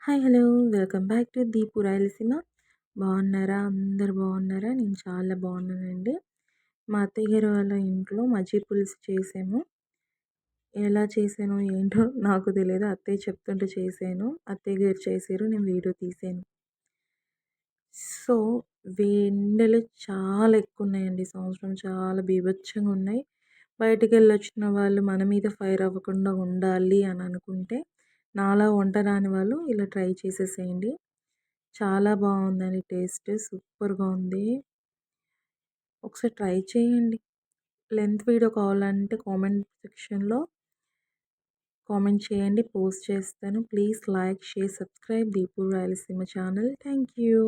Hi hello welcome back to Deepu Rayalaseema. బాగున్నారా? అందరు బాగున్నారా? నేను చాలా బాగున్నానండి. మా అత్తయ్య గారు వాళ్ళ ఇంట్లో మజ్జిగ పులుసు చేసాము. ఎలా చేశానో ఏంటో నాకు తెలియదు. అత్తయ్య చెప్తుంటే చేశాను. అత్తయ్య గారు చేశారు, నేను వీడియో తీసాను. సో ఎండలు చాలా ఎక్కువ ఉన్నాయండి. సంవత్సరం చాలా బీభత్సంగా ఉన్నాయి. బయటికి వెళ్ళొచ్చిన వాళ్ళు మన మీద ఫైర్ అవ్వకుండా ఉండాలి అని అనుకుంటే నాలా వంట రాని వాళ్ళు ఇలా ట్రై చేసేసేయండి. చాలా బాగుందండి. టేస్ట్ సూపర్గా ఉంది. ఒకసారి ట్రై చేయండి. లెంత్ వీడియో కావాలంటే కామెంట్ సెక్షన్లో కామెంట్ చేయండి, పోస్ట్ చేస్తాను. Please like, share, subscribe Deepu Rayalaseema channel. Thank you.